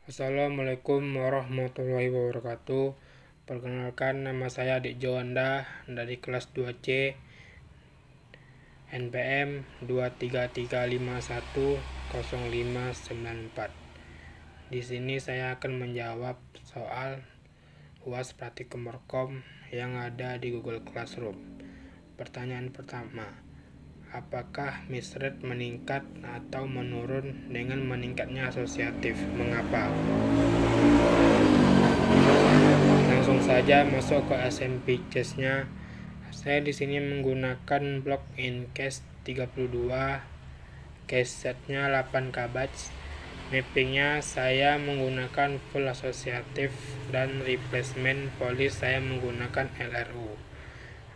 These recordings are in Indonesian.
Assalamualaikum warahmatullahi wabarakatuh. Perkenalkan, nama saya Adik Joanda dari kelas 2C NPM 233510594. Di sini saya akan menjawab soal UAS Praktikum Merkom yang ada di Google Classroom. Pertanyaan pertama, apakah misrate meningkat atau menurun dengan meningkatnya asosiatif? Mengapa? Langsung saja masuk ke SMP case-nya. Saya di sini menggunakan blok in case 32, case setnya 8 KB. Mappingnya saya menggunakan full asosiatif dan replacement polish saya menggunakan LRU.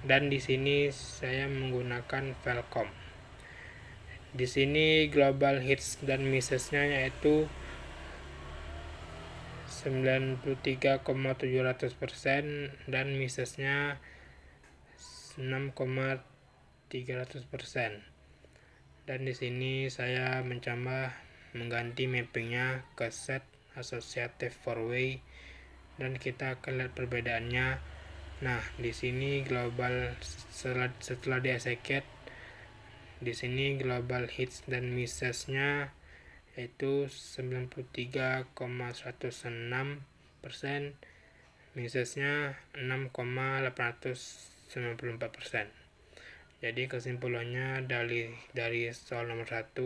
Dan di sini saya menggunakan Velcom. Di sini global hits dan misses-nya yaitu 93,700% dan misses-nya 6,300%. Dan di sini saya mencoba mengganti mappingnya ke set associative 4-way dan kita akan lihat perbedaannya. Nah, di sini global setelah di execute, di sini global hits dan misses-nya yaitu 93,106%, misses-nya 6,894%. Jadi kesimpulannya dari soal nomor 1,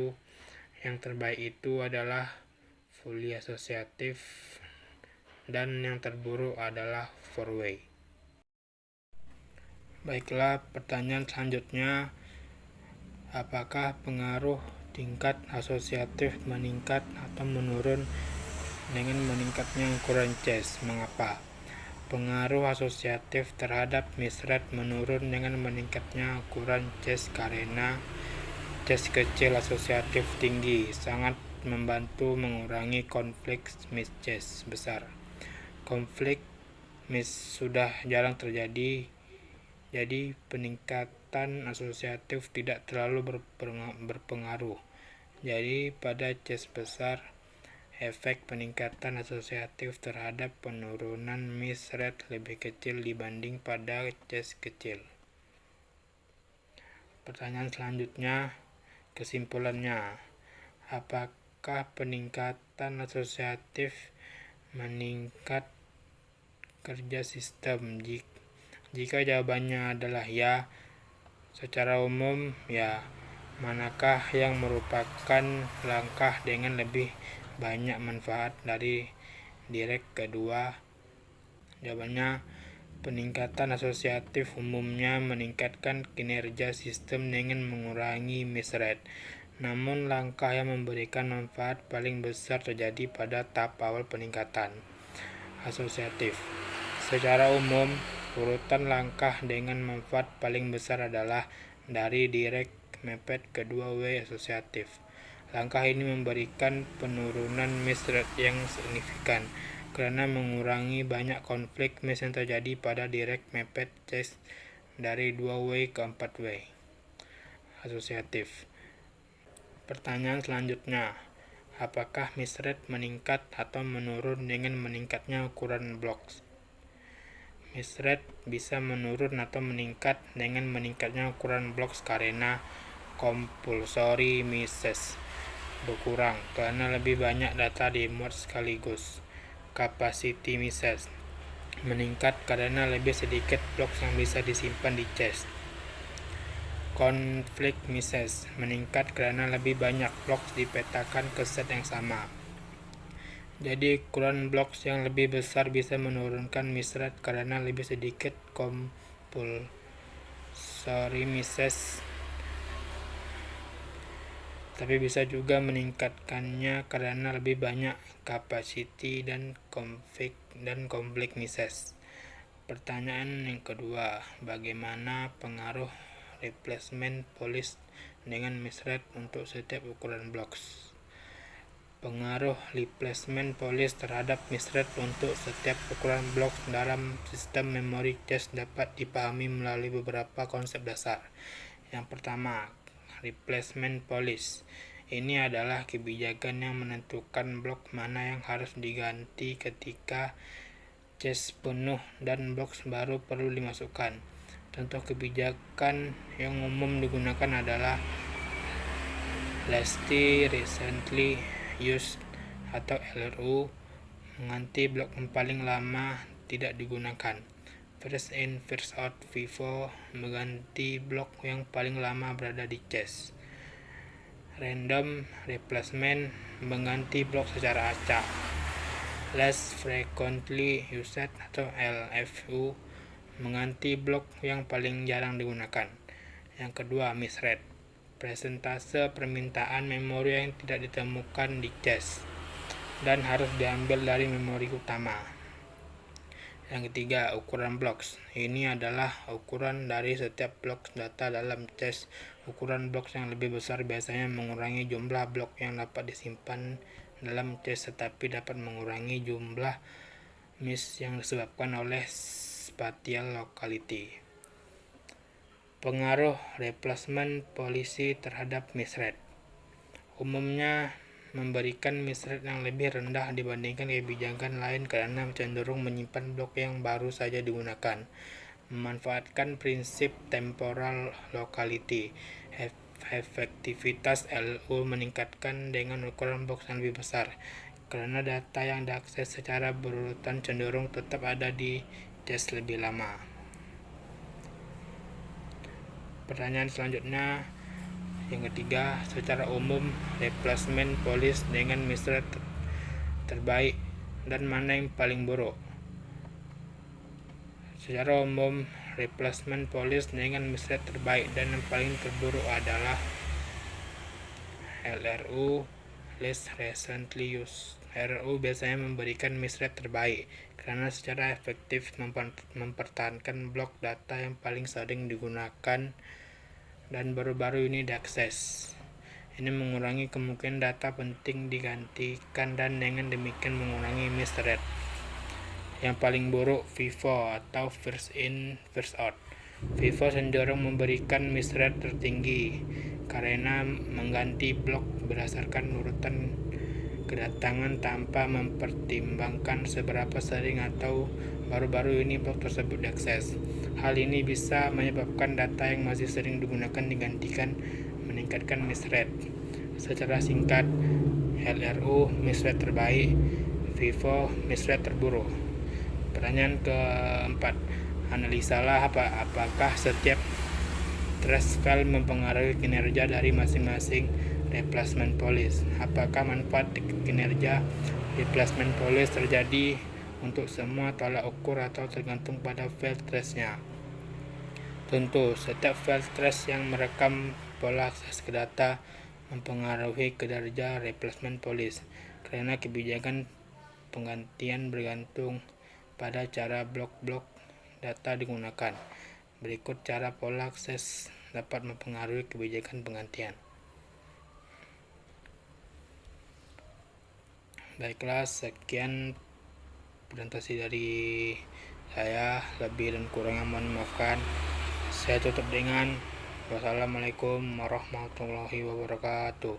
yang terbaik itu adalah fully asosiatif dan yang terburuk adalah 4-way. Baiklah, pertanyaan selanjutnya, apakah pengaruh tingkat asosiatif meningkat atau menurun dengan meningkatnya ukuran chest? Mengapa? Pengaruh asosiatif terhadap misrate menurun dengan meningkatnya ukuran chest karena chest kecil asosiatif tinggi sangat membantu mengurangi konflik miss-chest besar. Konflik miss sudah jarang terjadi, jadi peningkatan asosiatif tidak terlalu berpengaruh. Jadi pada chest besar, efek peningkatan asosiatif terhadap penurunan miss rate lebih kecil dibanding pada chest kecil. Pertanyaan selanjutnya, kesimpulannya, apakah peningkatan asosiatif meningkat kerja sistem? Jika jawabannya adalah ya, secara umum ya, manakah yang merupakan langkah dengan lebih banyak manfaat dari direct kedua? Jawabannya, peningkatan asosiatif umumnya meningkatkan kinerja sistem dengan mengurangi miss rate. Namun langkah yang memberikan manfaat paling besar terjadi pada tahap awal peningkatan asosiatif. Secara umum, urutan langkah dengan manfaat paling besar adalah dari direct mepet ke 2-way asosiatif. Langkah ini memberikan penurunan miss rate yang signifikan karena mengurangi banyak konflik miss yang terjadi pada direct mepet chest dari 2-way ke 4-way asosiatif. Pertanyaan selanjutnya, apakah miss rate meningkat atau menurun dengan meningkatnya ukuran blocks? Miss rate bisa menurun atau meningkat dengan meningkatnya ukuran blocks karena compulsory misses berkurang karena lebih banyak data dimuat sekaligus. Capacity misses meningkat karena lebih sedikit blocks yang bisa disimpan di chest. Conflict misses meningkat karena lebih banyak blocks dipetakan ke set yang sama. Jadi ukuran blocks yang lebih besar bisa menurunkan miss rate karena lebih sedikit compulsory misses, tapi bisa juga meningkatkannya karena lebih banyak capacity dan conflict misses. Pertanyaan yang kedua, bagaimana pengaruh replacement polish dengan miss rate untuk setiap ukuran blocks? Pengaruh replacement polish terhadap miss rate untuk setiap ukuran blok dalam sistem memori chest dapat dipahami melalui beberapa konsep dasar. Yang pertama, replacement polish Ini adalah kebijakan yang menentukan blok mana yang harus diganti ketika cache penuh dan blok baru perlu dimasukkan. Contoh kebijakan yang umum digunakan adalah Last Recently Used atau LRU, mengganti blok yang paling lama tidak digunakan. First in, first out FIFO, mengganti blok yang paling lama berada di cache. Random replacement, mengganti blok secara acak. Less frequently used atau LFU, mengganti blok yang paling jarang digunakan. Yang kedua, misread, presentase permintaan memori yang tidak ditemukan di cache dan harus diambil dari memori utama. Yang ketiga, ukuran blocks. Ini adalah ukuran dari setiap blok data dalam cache. Ukuran blok yang lebih besar biasanya mengurangi jumlah blok yang dapat disimpan dalam cache, tetapi dapat mengurangi jumlah miss yang disebabkan oleh spatial locality. Pengaruh replacement policy terhadap misread. Umumnya memberikan misread yang lebih rendah dibandingkan kebijakan lain karena cenderung menyimpan blok yang baru saja digunakan. Memanfaatkan prinsip temporal locality, efektivitas LU meningkatkan dengan ukuran blok yang lebih besar, karena data yang diakses secara berurutan cenderung tetap ada di cache lebih lama. Pertanyaan selanjutnya, yang ketiga, secara umum replacement policy dengan misread terbaik dan mana yang paling buruk? Secara umum replacement policy dengan misread terbaik dan yang paling terburuk adalah LRU, least recently used. LRU biasanya memberikan misread terbaik karena secara efektif mempertahankan blok data yang paling sering digunakan dan baru-baru ini diakses. Ini mengurangi kemungkinan data penting digantikan dan dengan demikian mengurangi misread. Yang paling buruk, FIFO atau first in, first out. FIFO cenderung memberikan misread tertinggi karena mengganti blok berdasarkan urutan kedatangan tanpa mempertimbangkan seberapa sering atau baru-baru ini blok tersebut diakses. Hal ini bisa menyebabkan data yang masih sering digunakan digantikan, meningkatkan misread. Secara singkat, LRU misread terbaik, FIFO misread terburuk. Pertanyaan keempat, analisalah apakah setiap trace file mempengaruhi kinerja dari masing-masing replacement policy. Apakah manfaat kinerja replacement policy terjadi untuk semua tolak ukur atau tergantung pada file trace-nya? Tentu, setiap file trace yang merekam pola akses ke data mempengaruhi kinerja replacement policy karena kebijakan penggantian bergantung pada cara blok-blok data digunakan. Berikut cara pola akses dapat mempengaruhi kebijakan penggantian. Baiklah, sekian presentasi dari saya, lebih dan kurangnya mohon maafkan. Saya tutup dengan wassalamualaikum warahmatullahi wabarakatuh.